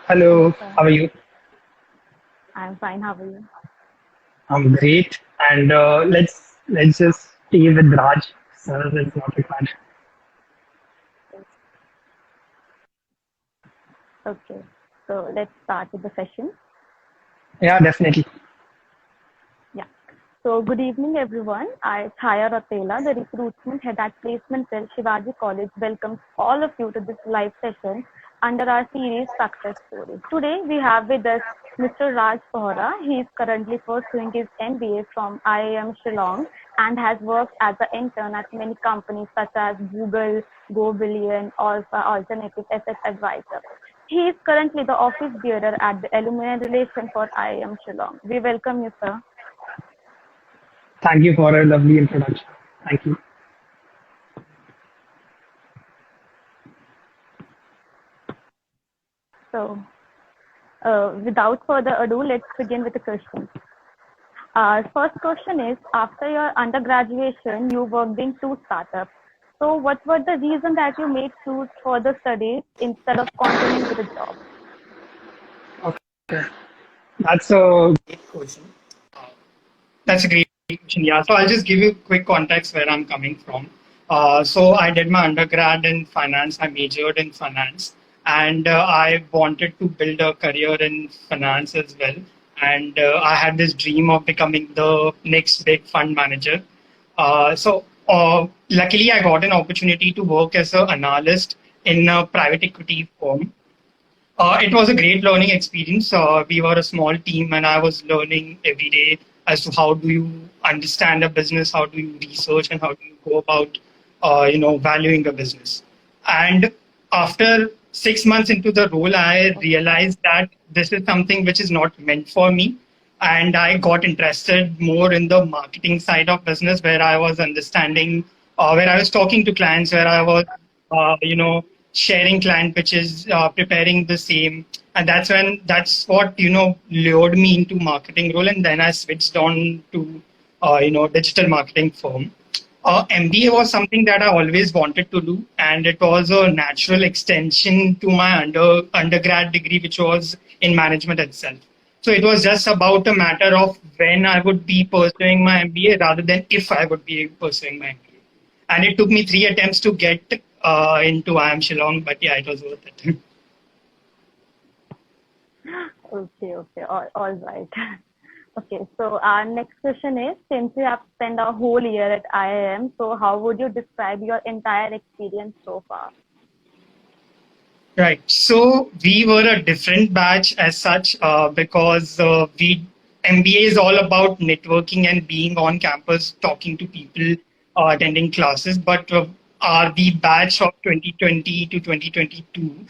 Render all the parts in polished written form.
Hello, Hello, sir. how are you? I'm fine. How are you? I'm great. And let's just stay with Raj. Sir, it's not required. Okay. So let's start with the session. Yeah, definitely. Yeah. So good evening, everyone. I, Chaya Rotela, the recruitment head at Placement Cell Shivaji College, welcomes all of you to this live session under our series Success Stories. Today we have with us Mr. Raj Bohra. He is currently pursuing his MBA from IIM Shillong and has worked as an intern at many companies such as Google, Gobillion, or Alternative Asset Advisor. He is currently the office bearer at the Alumni Relations for IIM Shillong. We welcome you, sir. Thank you for a lovely introduction. Thank you. So, without further ado, let's begin with the questions. First question is, after your undergraduation, you worked in two startups. So, what were the reasons that you made choose further studies instead of continuing with a job? Okay, that's a great question. That's a great question. Yeah, so I'll just give you quick context where I'm coming from. So I did my undergrad in finance. I majored in finance, and I wanted to build a career in finance as well. And I had this dream of becoming the next big fund manager. Luckily, I got an opportunity to work as an analyst in a private equity firm. It was a great learning experience. We were a small team, and I was learning every day as to how do you understand a business, how do you research, and how do you go about, valuing a business. And after 6 months into the role, I realized that this is something which is not meant for me, and I got interested more in the marketing side of business, where I was understanding, where I was talking to clients, where I was, sharing client pitches, preparing the same, and that's what lured me into marketing role, and then I switched on to digital marketing firm. MBA was something that I always wanted to do, and it was a natural extension to my undergrad degree, which was in management itself. So it was just about a matter of when I would be pursuing my MBA rather than if I would be pursuing my MBA. And it took me 3 attempts to get into IIM Shillong, but yeah, it was worth it. Okay, all right. Okay, so our next question is, since you have spent a whole year at IIM, so how would you describe your entire experience so far? Right. So we were a different batch as such because we MBA is all about networking and being on campus, talking to people, attending classes. But the batch of 2020 to 2022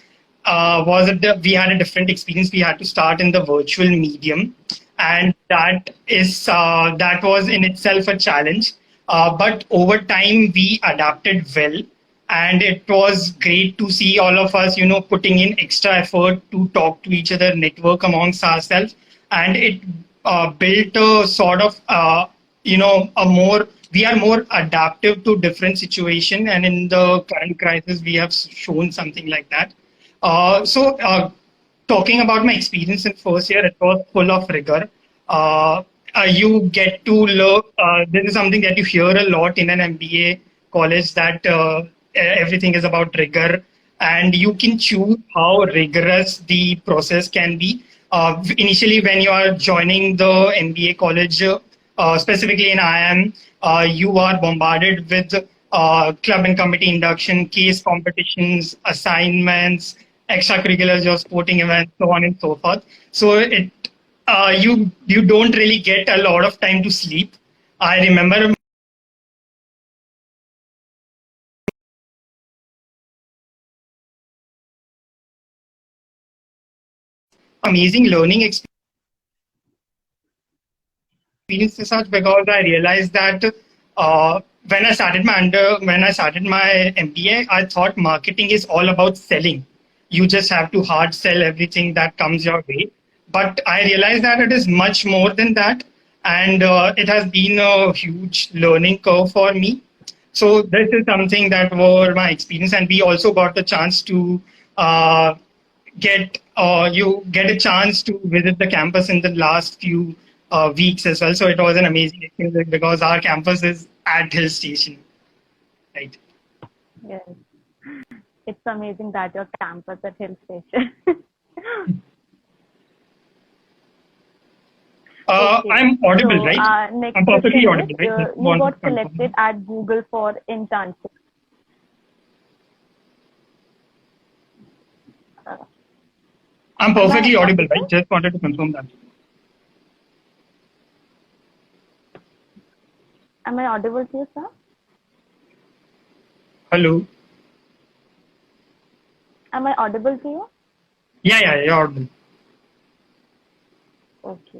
we had a different experience. We had to start in the virtual medium, and that was in itself a challenge. But over time, we adapted well, and it was great to see all of us putting in extra effort to talk to each other, network amongst ourselves, and it built a sort of a more we are more adaptive to different situation, and in the current crisis we have shown something like that. Talking about my experience in first year, it was full of rigor. Uh, you get to learn. This is something that you hear a lot in an MBA college, that everything is about rigor, and you can choose how rigorous the process can be. Initially, when you are joining the MBA college, specifically in IIM, you are bombarded with club and committee induction, case competitions, assignments, extracurriculars, your sporting events, so on and so forth. So you don't really get a lot of time to sleep. I remember amazing learning experiences such, because I realized that when I started my MBA, I thought marketing is all about selling. You just have to hard sell everything that comes your way. But I realized that it is much more than that, and it has been a huge learning curve for me. So this is something that were my experience, and we also got the chance to get you get a chance to visit the campus in the last few weeks as well. So it was an amazing experience because our campus is at Hill Station, right? Yes. It's amazing that your campus at Hill Station. Okay. I'm audible, So right? next I'm perfectly question is, audible, right? Just you want to got selected confirm. at Google for internship. Uh, I'm am I perfectly audible, right? audible? Just wanted to confirm that. Am I audible to you, sir? Hello. Am I audible to you? Yeah, you're audible. Okay.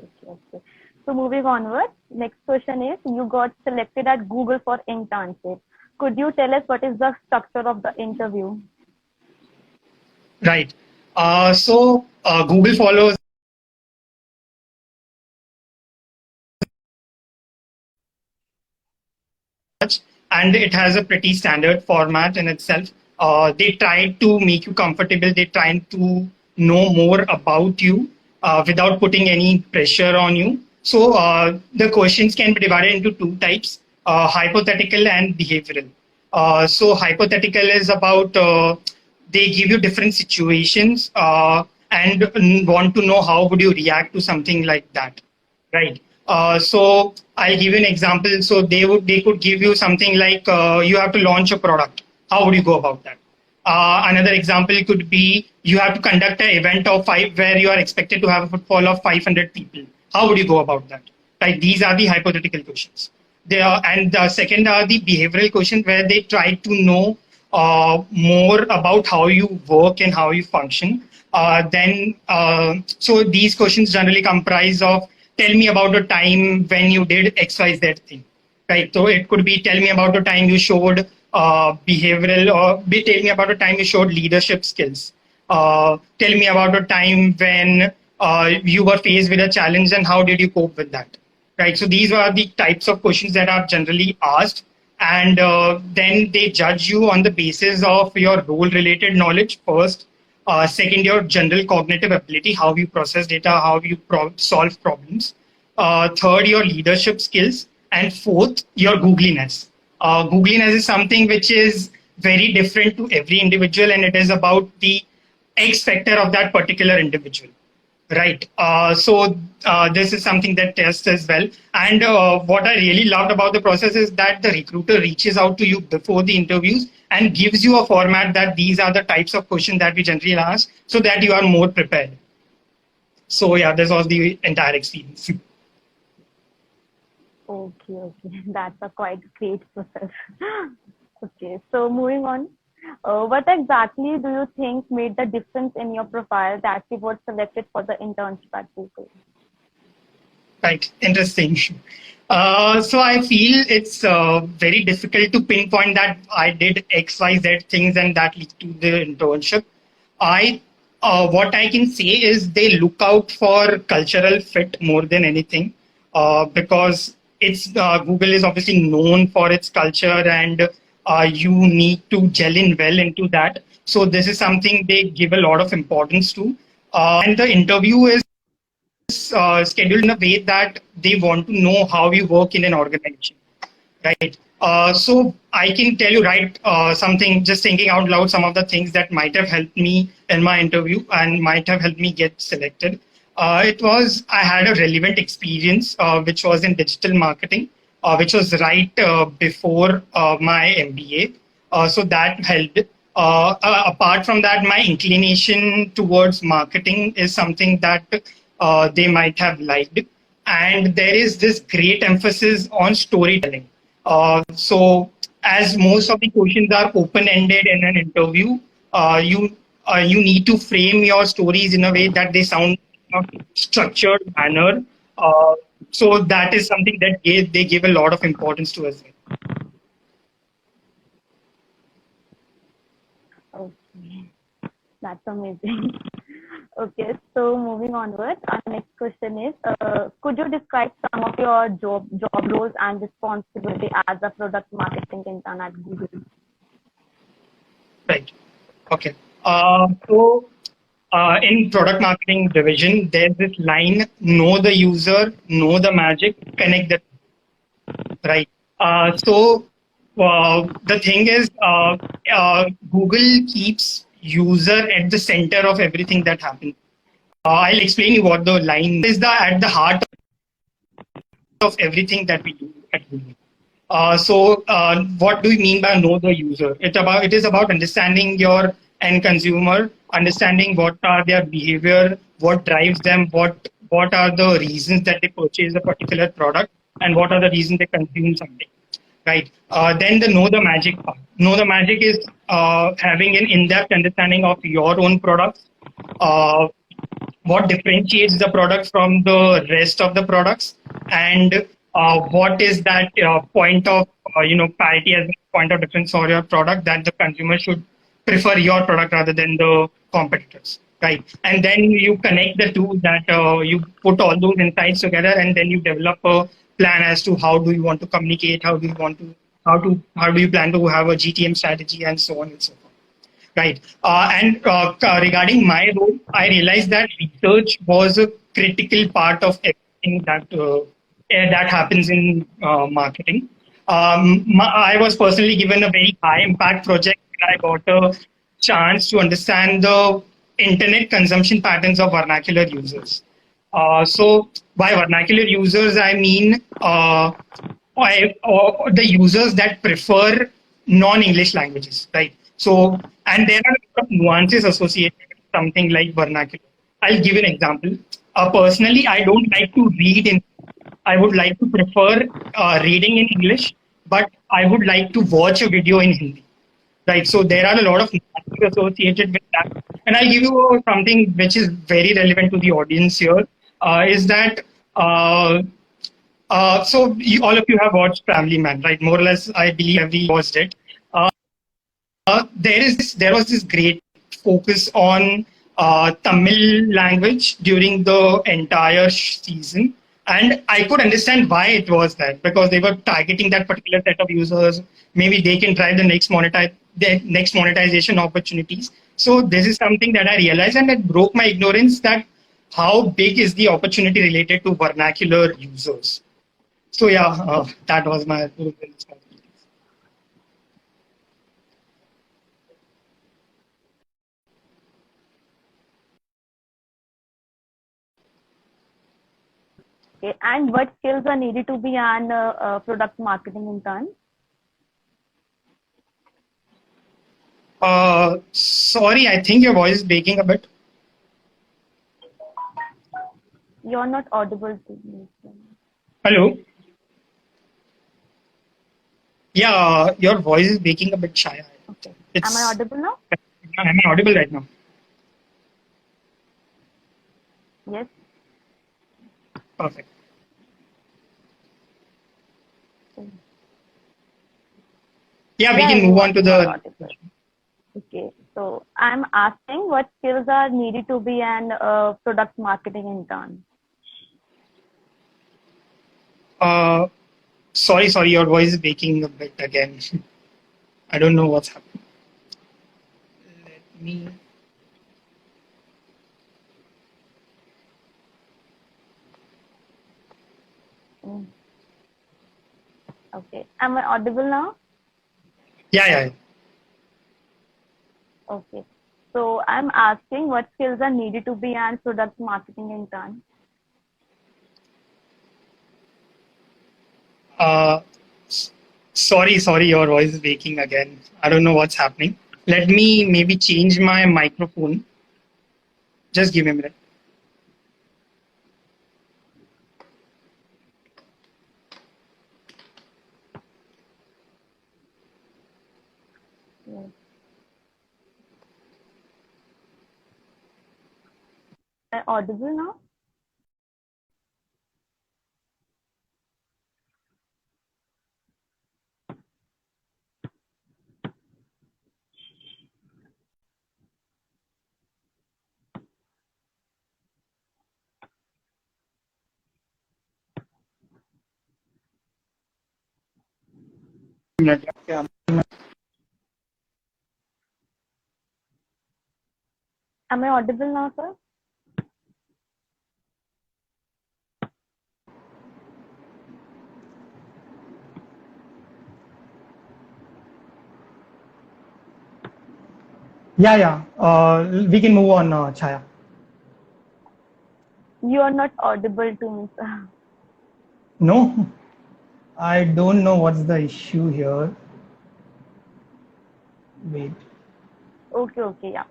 So moving onward, next question is, you got selected at Google for internship. Could you tell us what is the structure of the interview? Right. Google follows and it has a pretty standard format in itself. They try to make you comfortable. They try to know more about you without putting any pressure on you. So the questions can be divided into two types: hypothetical and behavioral. Hypothetical is about they give you different situations and want to know how would you react to something like that. Right. So I'll give you an example. So they could give you something like you have to launch a product. How would you go about that? Another example could be you have to conduct an event of five where you are expected to have a footfall of 500 people. How would you go about that? Right. These are the hypothetical questions. They are, and the second are the behavioral questions where they try to know more about how you work and how you function. So these questions generally comprise of tell me about a time when you did XYZ thing, right? So it could be tell me about a time you showed behavioral, or tell me about a time you showed leadership skills. Tell me about a time when you were faced with a challenge and how did you cope with that, right? So these are the types of questions that are generally asked, and then they judge you on the basis of your role related knowledge first. Second, your general cognitive ability, how you process data, how you solve problems. Third, your leadership skills. And fourth, your googliness. Googliness is something which is very different to every individual, and it is about the X factor of that particular individual. Right. This is something that tests as well. And what I really loved about the process is that the recruiter reaches out to you before the interviews and gives you a format that these are the types of questions that we generally ask so that you are more prepared. So yeah, this was the entire experience. Okay. That's a quite great process. Okay, so moving on. What exactly do you think made the difference in your profile that you were selected for the internship at Google? Right. Interesting. So I feel it's very difficult to pinpoint that I did X, Y, Z things and that lead to the internship. I What I can say is they look out for cultural fit more than anything, because it's Google is obviously known for its culture, and you need to gel in well into that. So this is something they give a lot of importance to, and the interview is scheduled in a way that they want to know how you work in an organization, right? So I can tell you, right, something, just thinking out loud, some of the things that might have helped me in my interview and might have helped me get selected. I had a relevant experience, which was in digital marketing, which was right before my MBA. So that helped. Apart from that, my inclination towards marketing is something that they might have liked. And there is this great emphasis on storytelling. As most of the questions are open-ended in an interview, you need to frame your stories in a way that they sound in a structured manner. Uh, so that is something that they give a lot of importance to as well. Okay, that's amazing. Okay, so moving onward, our next question is, could you describe some of your job roles and responsibility as a product marketing intern at Google? Right. Okay. So in product marketing division, there's this line: know the user, know the magic, connect the right. The thing is, Google keeps user at the center of everything that happens. I'll explain you what the line is. The at the heart of everything that we do at Google. What do we mean by know the user? It is about understanding your end consumer, understanding what are their behavior, what drives them, what are the reasons that they purchase a particular product, and what are the reasons they consume something. Right. Then the know the magic part. Know the magic is having an in-depth understanding of your own products, uh, what differentiates the product from the rest of the products, and what is that point of parity as a point of difference for your product that the consumer should prefer your product rather than the competitors, right? And then you connect the two, that you put all those insights together, and then you develop a plan as to how do you want to communicate, how do you plan to have a GTM strategy, and so on and so forth. Right. Regarding my role, I realized that research was a critical part of everything that happens in marketing. I was personally given a very high impact project where I got a chance to understand the internet consumption patterns of vernacular users. By vernacular users, I mean the users that prefer non-English languages, right? And there are a lot of nuances associated with something like vernacular. I'll give an example. Personally, I don't like to read in. I would like to prefer reading in English, but I would like to watch a video in Hindi. Right. So there are a lot of nuances associated with that. And I'll give you something which is very relevant to the audience here. Is that all of you have watched Family Man, right? More or less, I believe every watched it. Uh, there was this great focus on Tamil language during the entire season, and I could understand why it was that, because they were targeting that particular set of users. Maybe they can drive the next monetization opportunities. So this is something that I realized, and that broke my ignorance that how big is the opportunity related to vernacular users. So yeah, that was my role in this. Okay. And what skills are needed to be an product marketing intern? Sorry, I think your voice is breaking a bit. You're not audible to me. Hello. Yeah, your voice is breaking a bit shy. Okay. Am I It's audible now? Am I audible right now? Yes. Perfect. Yeah, we Yeah, can move on to you are the. audible. Okay. So I'm asking what skills are needed to be an product marketing intern? Uh, sorry, your voice is breaking a bit again. I don't know what's happening. Let me. Mm. Okay. Am I audible now? Yeah. Okay. So I'm asking what skills are needed to be an product marketing intern? Uh, sorry, your voice is breaking again. I don't know what's happening. Let me maybe change my microphone. Just give me a minute. Yes. Am I audible now? Yeah. Am I audible now, sir? Yeah. We can move on, Chaya. You are not audible to me, sir. No, I don't know what's the issue here. Wait. Okay, yeah.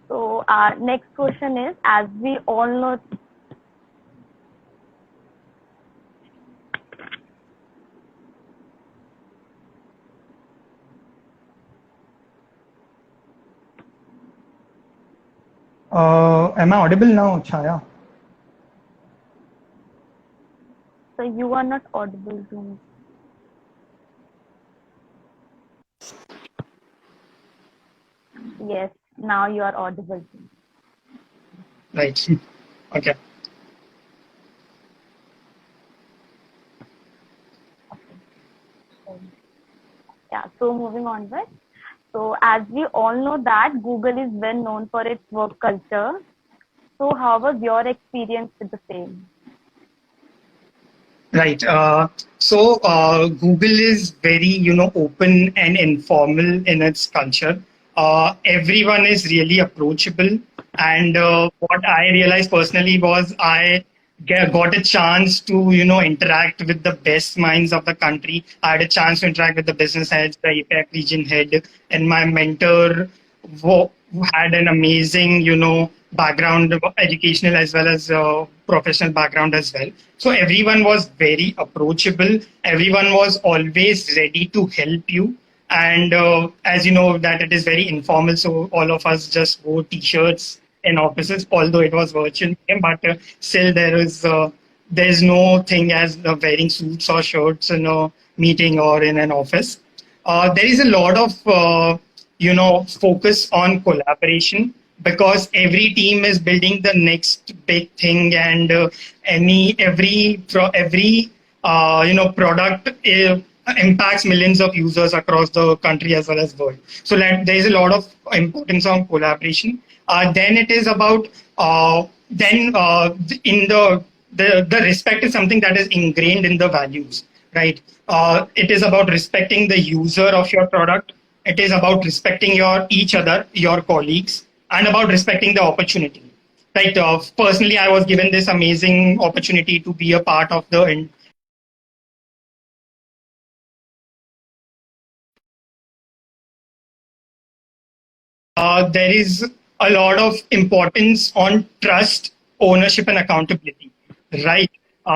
So our next question is, as we all know, Am I audible now, Chaya? so you are not audible to me. Yes, now you are audible to me. Right. Okay. Yeah, so moving onward. So as we all know that Google is well known for its work culture. So how was your experience with the same? Right. Google is very, open and informal in its culture. Everyone is really approachable. And what I realized personally was got a chance to, interact with the best minds of the country. I had a chance to interact with the business heads, the APAC region head, and my mentor wo- had an amazing, background, educational as well as professional background as well. So everyone was very approachable. Everyone was always ready to help you. And as you know, that it is very informal. So all of us just wore t-shirts in offices, although it was virtual, but still there's no thing as wearing suits or shirts in a meeting or in an office. There is a lot of focus on collaboration because every team is building the next big thing, and every product impacts millions of users across the country as well as world. So there is a lot of importance on collaboration. Then it is about in the respect is something that is ingrained in the values, right? It is about respecting the user of your product. It is about respecting each other, your colleagues, and about respecting the opportunity. Right. Personally, I was given this amazing opportunity to be a part of there is a lot of importance on trust, ownership, and accountability, right? We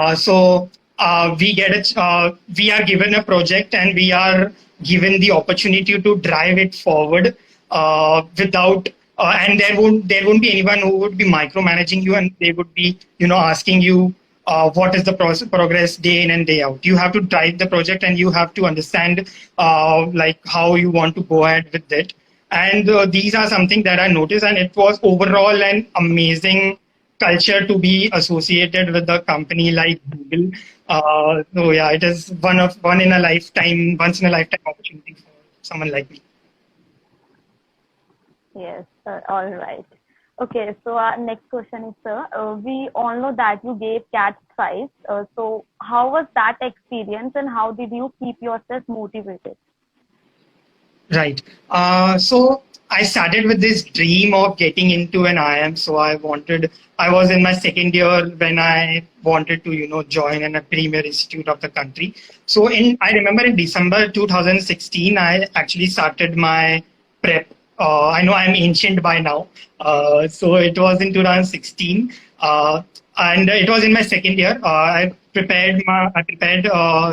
are given a project and we are given the opportunity to drive it forward without. And there won't be anyone who would be micromanaging you, and they would be asking you what is the progress day in and day out. You have to drive the project and you have to understand like how you want to go ahead with it. And these are something that I noticed, and it was overall an amazing culture to be associated with a company like Google. So yeah, it is once in a lifetime opportunity for someone like me. Yes, sir. All right. Okay, so our next question is, sir, we all know that you gave cat prize. So how was that experience and how did you keep yourself motivated? Right. So I started with this dream of getting into an IM. So I was in my second year when I wanted to, join a premier institute of the country. I remember in December 2016, I actually started my prep. I know I'm ancient by now. So it was in 2016. And it was in my second year. I prepared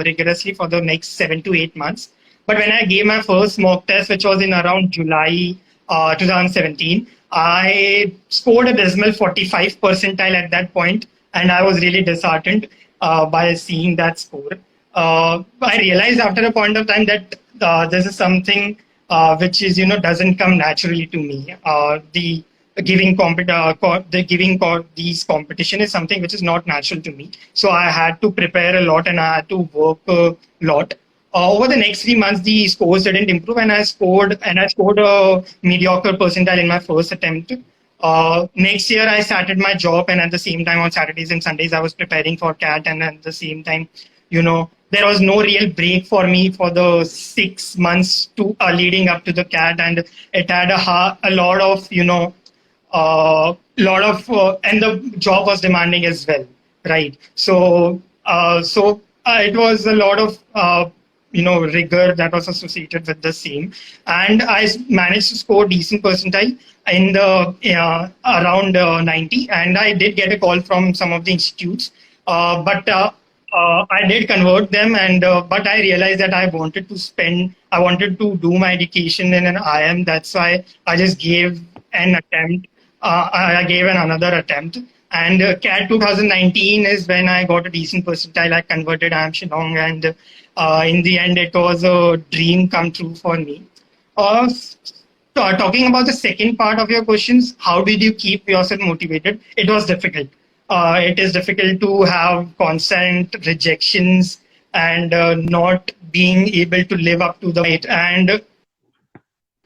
rigorously for the next 7 to 8 months. But when I gave my first mock test, which was in around July 2017, I scored a dismal 45 percentile at that point, and I was really disheartened by seeing that score. I realized after a point of time that this is something which is doesn't come naturally to me. These competition is something which is not natural to me. So I had to prepare a lot and I had to work a lot. Over the next 3 months, the scores didn't improve, and I scored a mediocre percentile in my first attempt. Next year, I started my job, and at the same time, on Saturdays and Sundays, I was preparing for CAT. And at the same time, there was no real break for me for the 6 months to leading up to the CAT, and it had a lot of and the job was demanding as well, right? It was a lot of rigor that was associated with the same, and I managed to score decent percentile in the around 90, and I did get a call from some of the institutes, but I did convert them, and but I realized that I wanted to do my education in an IM. That's why I just gave an attempt. I gave another attempt, and CAT 2019 is when I got a decent percentile. I converted IM Shillong, and in the end, it was a dream come true for me. Talking about the second part of your questions, how did you keep yourself motivated? It was difficult. It is difficult to have constant rejections and not being able to live up to the weight. And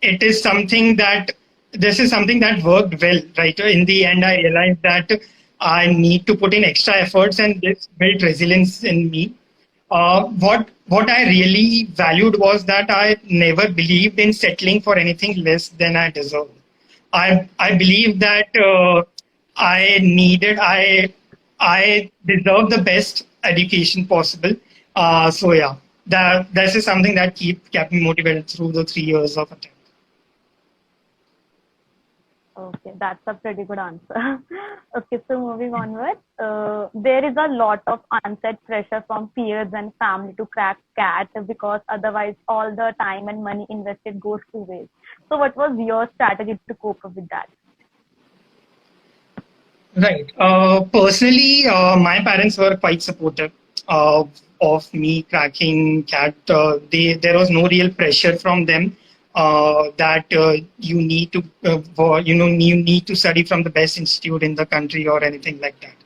it is something that this is something that worked well, right? In the end, I realized that I need to put in extra efforts, and this built resilience in me. What I really valued was that I never believed in settling for anything less than I deserved. I believe that I deserve the best education possible. So yeah, that this is something that kept me motivated through the 3 years of attempt. Okay, that's a pretty good answer. Okay, so moving onward, there is a lot of unsaid pressure from peers and family to crack CAT because otherwise all the time and money invested goes to waste. So what was your strategy to cope up with that? Right. Personally, my parents were quite supportive of me cracking CAT. There was no real pressure from them that you need to, you need to study from the best institute in the country or anything like that.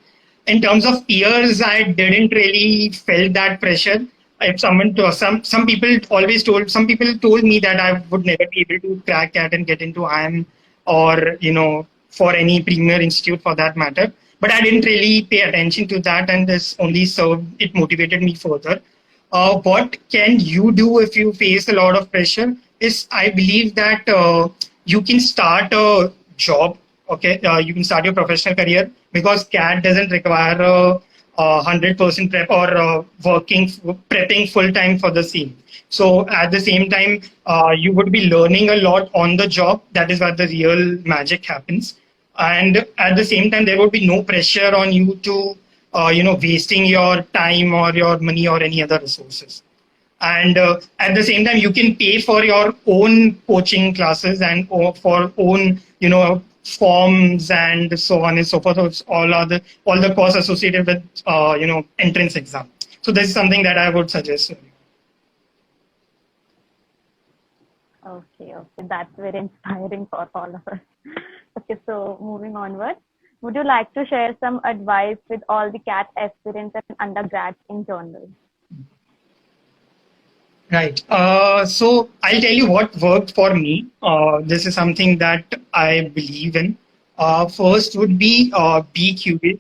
In terms of peers, I didn't really felt that pressure. If someone to some people always told some people told me that I would never be able to crack CAT and get into IM or for any premier institute for that matter. But I didn't really pay attention to that, and this only served it motivated me further. What can you do if you face a lot of pressure? Is I believe that you can start a job. Okay, you can start your professional career because CAT doesn't require 100% prep or prepping full time for the same. So at the same time, you would be learning a lot on the job. That is where the real magic happens. And at the same time, there would be no pressure on you to, wasting your time or your money or any other resources. And at the same time, you can pay for your own coaching classes and for own, forms and so on and so forth. So all the costs associated with, entrance exam. So this is something that I would suggest. Okay, that's very inspiring for all of us. Okay, so moving onward, would you like to share some advice with all the CAT aspirants and undergrads in general? Right. So I'll tell you what worked for me. This is something that I believe in. First would be curious,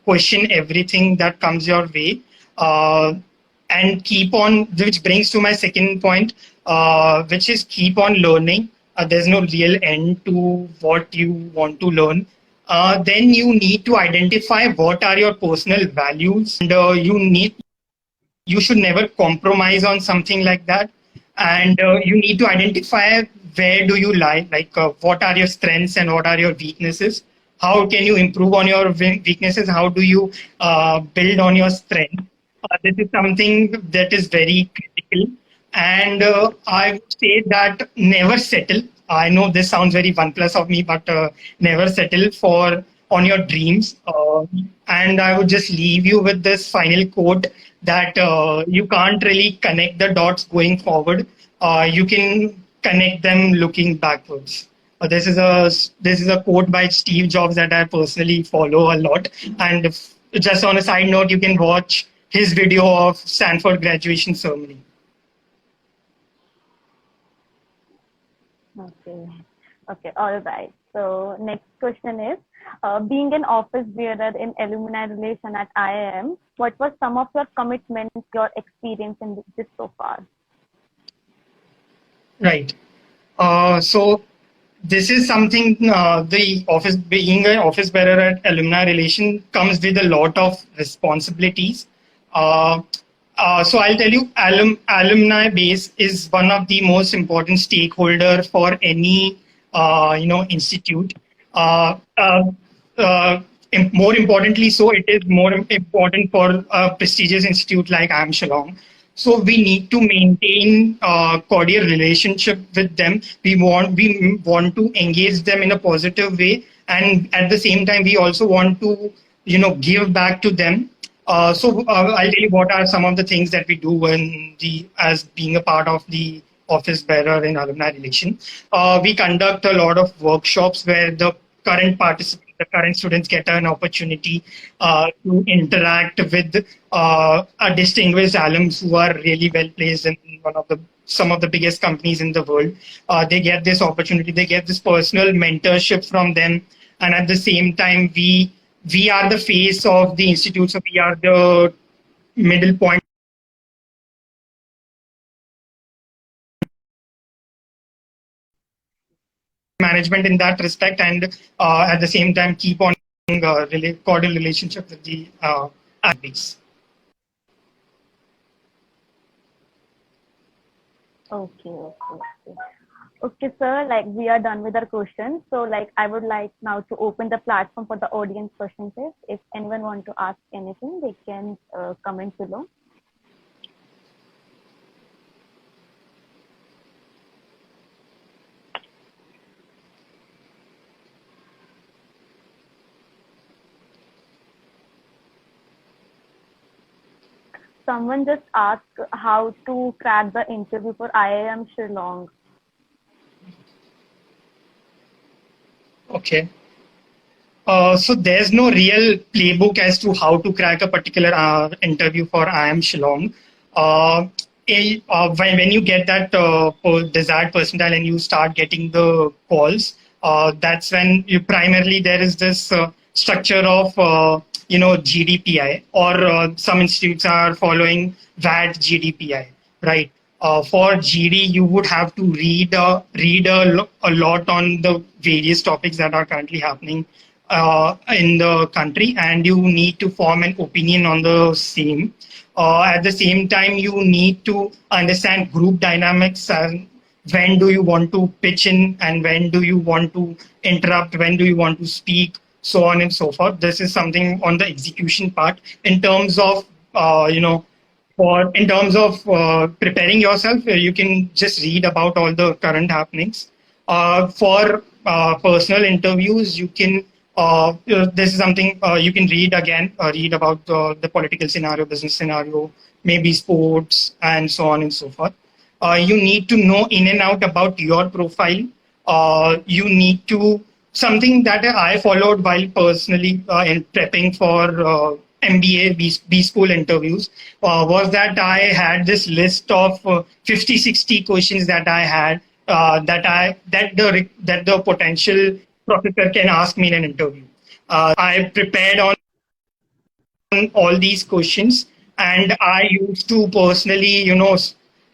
question everything that comes your way, and keep on, which brings to my second point, which is keep on learning. There's no real end to what you want to learn. Then you need to identify what are your personal values, and you should never compromise on something like that. And you need to identify where do you lie, like what are your strengths and what are your weaknesses. How can you improve on your weaknesses? How do you build on your strength? This is something that is very critical. And I would say that never settle. I know this sounds very one plus of me, but never settle for on your dreams. And I would just leave you with this final quote that you can't really connect the dots going forward. You can connect them looking backwards. This is a quote by Steve Jobs that I personally follow a lot. And just on a side note, you can watch his video of Stanford graduation ceremony. Okay. Okay, all right. So next question is, being an office bearer in Alumni Relation at IIM, what was some of your commitments, your experience in this so far? Right. So this is something the office being an office bearer at alumni relation comes with a lot of responsibilities. Uh, so I'll tell you, alumni base is one of the most important stakeholder for any institute. Uh, uh, More importantly, so it is more important for a prestigious institute like IIM Shillong. So we need to maintain cordial relationship with them. We want to engage them in a positive way, and at the same time, we also want to give back to them. I'll tell you what are some of the things that we do when the as being a part of the office bearer in alumni relation. We conduct a lot of workshops where the current students get an opportunity to interact with a distinguished alums who are really well placed in some of the biggest companies in the world. They get this opportunity, they get this personal mentorship from them, and at the same time, we are the face of the institute, so we are the middle point management in that respect, and at the same time keep on cordial relationship with the athletes. Okay, okay, okay. Okay, sir, like we are done with our questions. So like I would like now to open the platform for the audience questions. If anyone want to ask anything, they can comment below. Someone just asked how to crack the interview for IIM Shillong. Okay. So there's no real playbook as to how to crack a particular interview for IIM Shillong. When you get that desired percentile and you start getting the calls, that's when you primarily there is this structure of GDPI, or some institutes are following VAT GDPI, right? For GD, you would have to read a lot on the various topics that are currently happening in the country, and you need to form an opinion on the same. At the same time, you need to understand group dynamics and when do you want to pitch in and when do you want to interrupt, when do you want to speak, so on and so forth. This is something on the execution part. In terms of preparing yourself, you can just read about all the current happenings. For personal interviews, you can this is something you can read again, read about the political scenario, business scenario, maybe sports, and so on and so forth. You need to know in and out about your profile. You need to something that I followed while personally in prepping for MBA B school interviews was that I had this list of 50, 60 questions that I had that the potential professor can ask me in an interview. I prepared on all these questions, and I used to personally,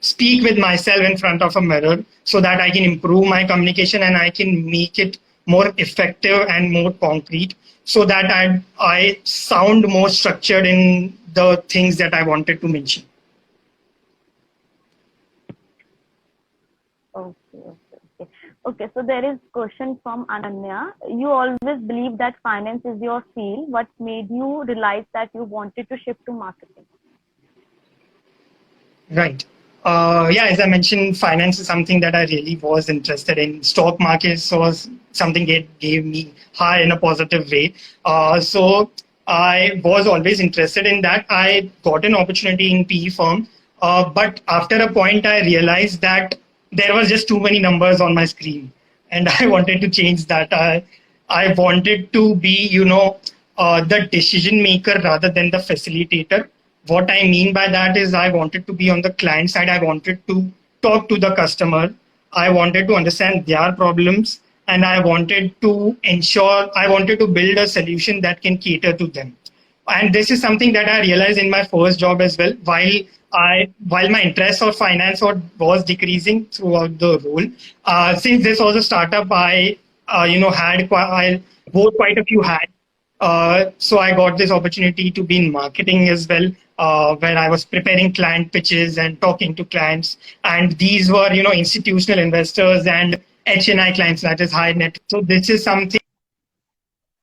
speak with myself in front of a mirror so that I can improve my communication and I can make it more effective and more concrete, so that I sound more structured in the things that I wanted to mention. Okay, okay, okay. Okay, so there is question from Ananya. You always believe that finance is your field. What made you realize that you wanted to shift to marketing? Right. Yeah, as I mentioned, finance is something that I really was interested in. Stock markets was something that gave me high in a positive way. So I was always interested in that. I got an opportunity in PE firm, but after a point, I realized that there was just too many numbers on my screen, and I wanted to change that. I wanted to be, the decision maker rather than the facilitator. What I mean by that is I wanted to be on the client side. I wanted to talk to the customer. I wanted to understand their problems. and I wanted to build a solution that can cater to them. And this is something that I realized in my first job as well. While my interest for finance was decreasing throughout the role, since this was a startup, I wore quite a few hats. So I got this opportunity to be in marketing as well, where I was preparing client pitches and talking to clients. And these were, institutional investors and HNI clients, that is high net. So this is something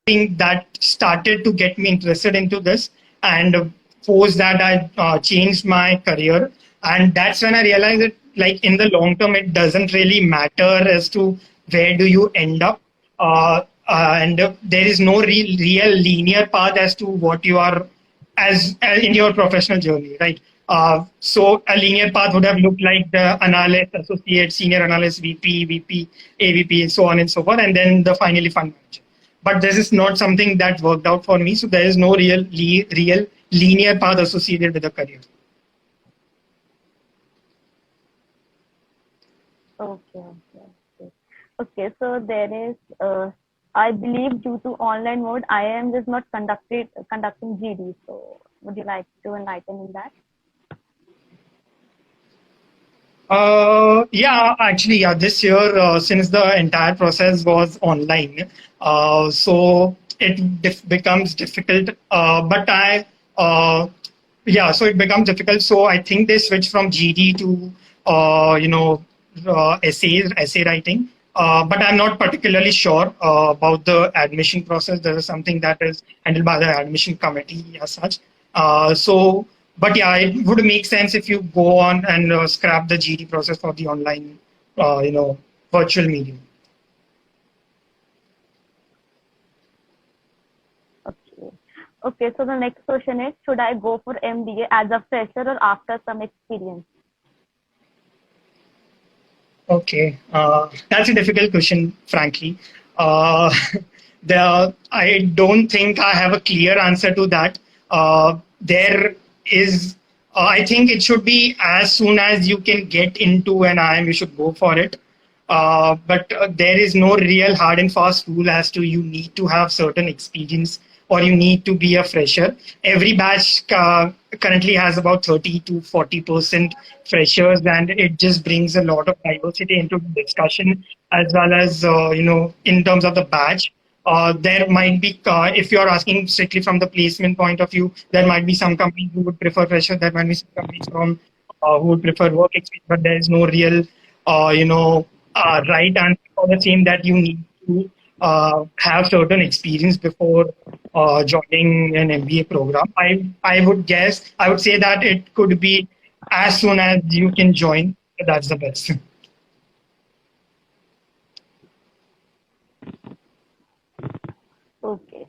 that started to get me interested into this, and post that I changed my career, and that's when I realized that, like, in the long term it doesn't really matter as to where do you end up, and there is no real linear path as to what you are as in your professional journey, right? So a linear path would have looked like the analyst, associate, senior analyst, VP, AVP, so on and so forth, and then the finally fund manager. But this is not something that worked out for me. So there is no real linear path associated with a career. Okay. So there is, I believe, due to online mode, IIM is not conducting GD. So would you like to enlighten in that? Yeah, actually, yeah, this year, since the entire process was online, so it becomes difficult. So it becomes difficult. So I think they switched from GD to, essay writing. But I'm not particularly sure about the admission process. There is something that is handled by the admission committee as such. But yeah, it would make sense if you go on and scrap the GD process for the online, virtual medium. Okay. So the next question is, should I go for MBA as a fresher or after some experience? Okay, that's a difficult question, frankly. I don't think I have a clear answer to that. There is, I think it should be as soon as you can get into an IIM, you should go for it. But there is no real hard and fast rule as to you need to have certain experience or you need to be a fresher. Every batch currently has about 30 to 40% freshers, and it just brings a lot of diversity into the discussion as well as, in terms of the batch. There might be, if you're asking strictly from the placement point of view, there might be some companies who would prefer fresher, there might be some companies who would prefer work experience, but there is no real, right answer for the same, that you need to have certain experience before joining an MBA program. I would say that it could be as soon as you can join. That's the best. Okay.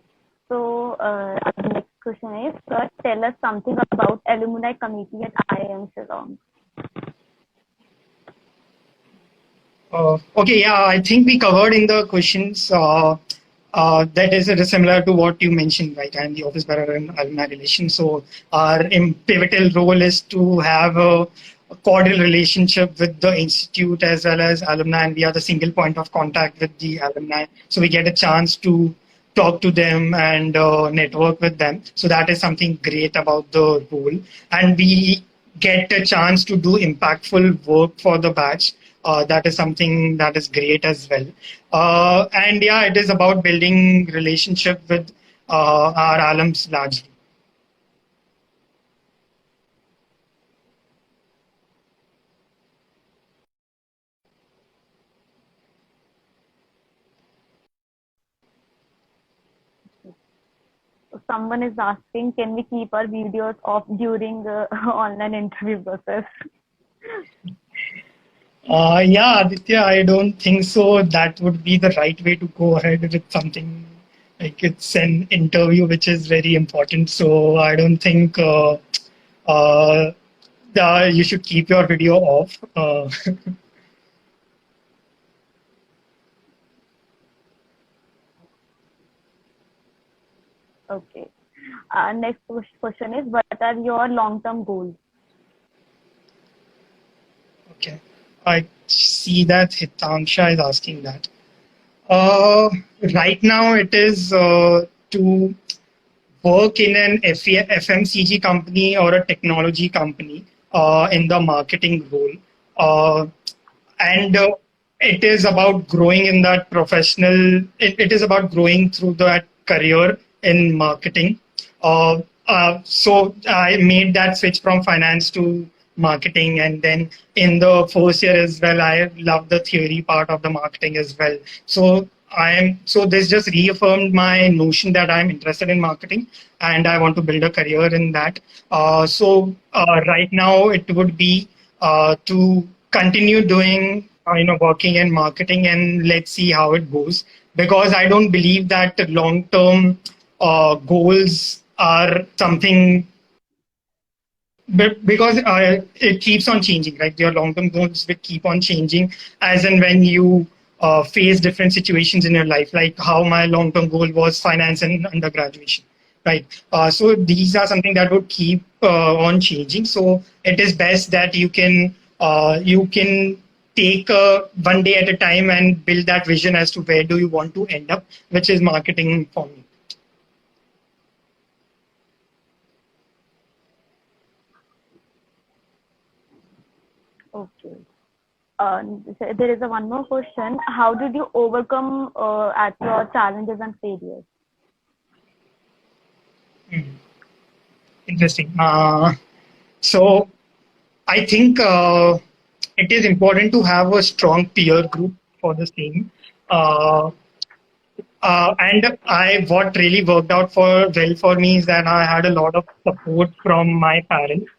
So the next question is, tell us something about Alumni Committee at IIM Shillong. Okay, yeah, I think we covered in the questions that is similar to what you mentioned, right? I'm the office bearer in Alumni Relations. So our pivotal role is to have a cordial relationship with the institute as well as alumni, and we are the single point of contact with the alumni. So we get a chance to talk to them and network with them. So that is something great about the role. And we get a chance to do impactful work for the batch. That is something that is great as well. And yeah, it is about building relationship with our alums largely. Someone is asking, can we keep our videos off during the online interview process? Yeah, Aditya, I don't think so. That would be the right way to go ahead with something like it's an interview, which is very important. So I don't think uh, you should keep your video off. Okay. Next question is, what are your long-term goals? Okay. I see that Hitansha is asking that. Uh, right now, it is to work in an FMCG company or a technology company in the marketing role. Uh, and it is about growing in that it is about growing through that career in marketing. So I made that switch from finance to marketing, and then in the first year as well, I love the theory part of the marketing as well. So this just reaffirmed my notion that I'm interested in marketing and I want to build a career in that. Right now it would be to continue doing, working in marketing, and let's see how it goes. Because I don't believe that long term goals are something, but because it keeps on changing, right? Your long-term goals will keep on changing as and when you face different situations in your life, like how my long-term goal was finance and undergraduation, right? So these are something that would keep on changing. So it is best that you can take one day at a time and build that vision as to where do you want to end up, which is marketing for me. Okay. So there is a one more question. How did you overcome at your challenges and failures? Interesting. So I think it is important to have a strong peer group for the same. Uh, and what really worked out well for me is that I had a lot of support from my parents,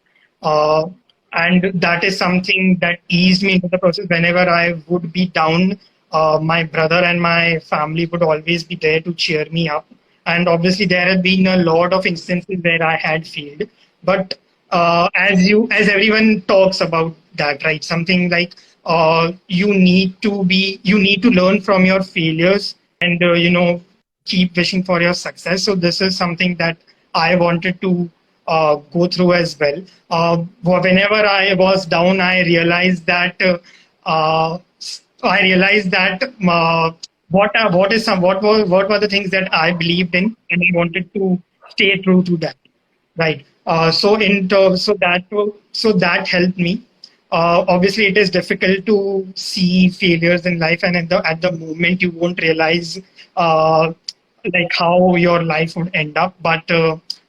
uh, and that is something that eased me into the process. Whenever I would be down, my brother and my family would always be there to cheer me up. And obviously, there have been a lot of instances where I had failed, but as everyone talks about that, right? Something like you need to learn from your failures and keep wishing for your success. So this is something that I wanted to go through as well. Whenever I was down, uh, I realized that what were the things that I believed in, and I wanted to stay true to that. Right. So that helped me. Obviously, it is difficult to see failures in life, and at the moment, you won't realize uh, like how your life would end up. But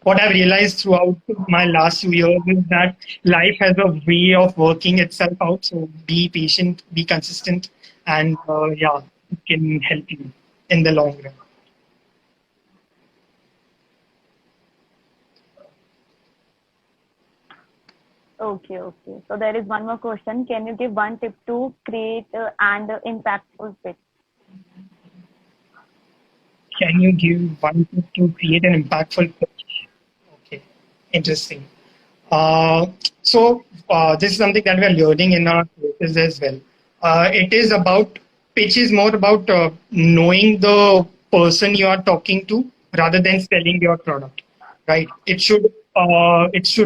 what I've realized throughout my last few years is that life has a way of working itself out. So be patient, be consistent, and yeah, it can help you in the long run. Okay, okay. So there is one more question. Can you give one tip to create and impactful pitch? Can you give one tip to create an impactful pitch? Okay, interesting. This is something that we are learning in our courses as well. It is about pitch is more about knowing the person you are talking to rather than selling your product, right? It should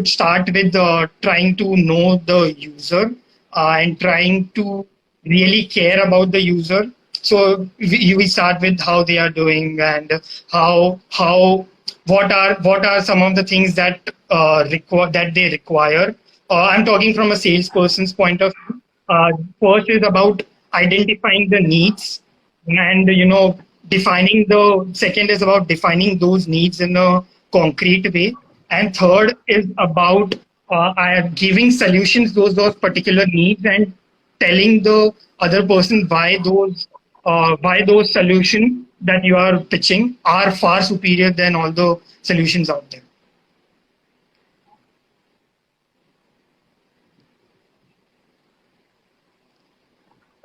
start with trying to know the user and trying to really care about the user. So we start with how they are doing and how what are some of the things that that they require. I'm talking from a salesperson's point of view. First is about identifying the needs, and defining the second is about defining those needs in a concrete way, and third is about giving solutions those particular needs, and telling the other person why those solutions that you are pitching are far superior than all the solutions out there.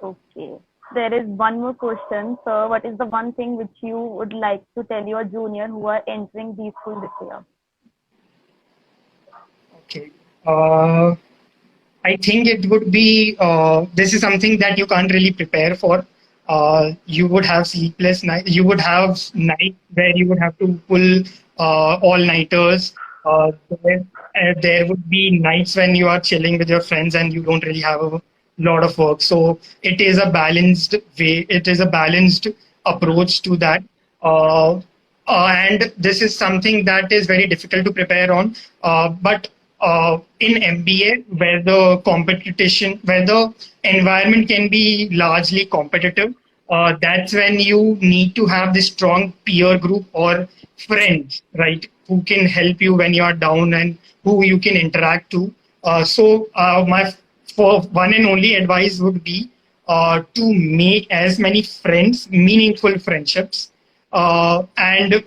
Okay. There is one more question. So what is the one thing which you would like to tell your junior who are entering the school this year? Okay. Uh, I think it would be this is something that you can't really prepare for. You would have sleepless nights. You would have nights where you would have to pull all nighters. There would be nights when you are chilling with your friends and you don't really have a lot of work. So it is a balanced way. It is a balanced approach to that. Uh, and this is something that is very difficult to prepare on. But in MBA, where the environment can be largely competitive, that's when you need to have this strong peer group or friends, right, who can help you when you are down and who you can interact to. My for one and only advice would be to make as many friends, meaningful friendships, and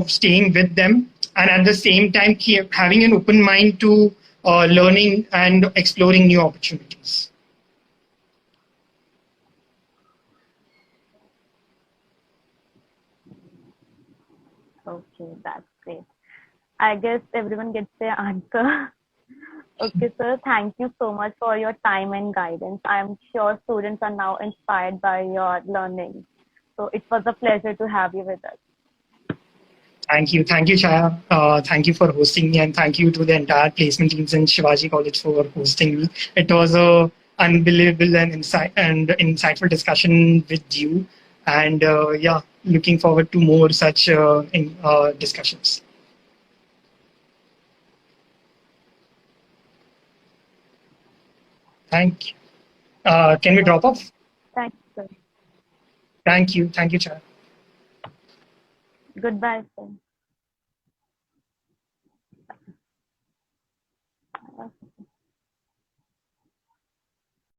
staying with them, and at the same time keep having an open mind to learning and exploring new opportunities. Okay, that's great. I guess everyone gets their answer. Okay, sir, thank you so much for your time and guidance. I'm sure students are now inspired by your learning. So it was a pleasure to have you with us. Thank you, Chaya. Thank you for hosting me, and thank you to the entire placement teams in Shivaji College for hosting me. It was a unbelievable and insightful discussion with you, and yeah, looking forward to more such discussions. Thank you. Can we drop off? Thank you, sir. Thank you, Chaya. Goodbye, sir.